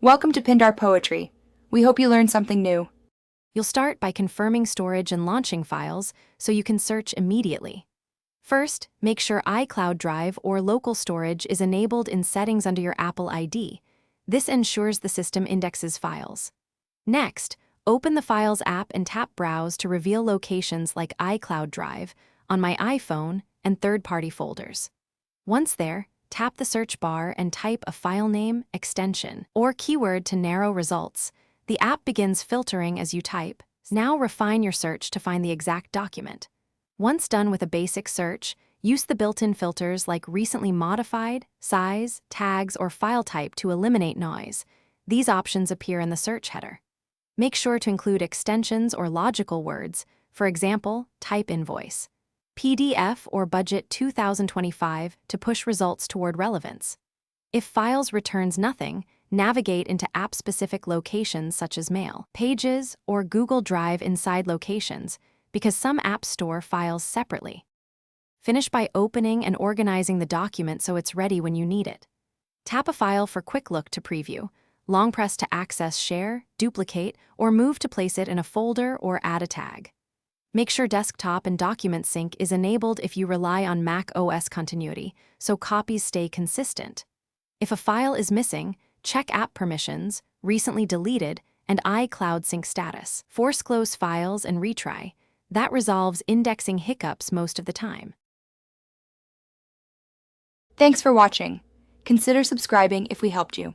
Welcome to Pindar Poetry. We hope you learned something new. You'll start by confirming storage and launching files so you can search immediately. First, make sure iCloud Drive or local storage is enabled in Settings under your Apple ID. This ensures the system indexes files. Next, open the Files app and tap Browse to reveal locations like iCloud Drive on my iPhone and third-party folders. Once there, tap the search bar and type a file name, extension, or keyword to narrow results. The app begins filtering as you type. Now refine your search to find the exact document. Once done with a basic search, use the built-in filters like recently modified, size, tags, or file type to eliminate noise. These options appear in the search header. Make sure to include extensions or logical words, for example, type invoice, PDF, or budget 2025 to push results toward relevance. If files returns nothing, navigate into app-specific locations such as Mail, Pages, or Google Drive inside locations, because some apps store files separately. Finish by opening and organizing the document so it's ready when you need it. Tap a file for quick look to preview, long press to access, share, duplicate, or move to place it in a folder or add a tag. Make sure Desktop and Document Sync is enabled if you rely on Mac OS continuity, so copies stay consistent. If a file is missing, check App Permissions, Recently Deleted, and iCloud Sync status. Force close files and retry. That resolves indexing hiccups most of the time. Thanks for watching. Consider subscribing if we helped you.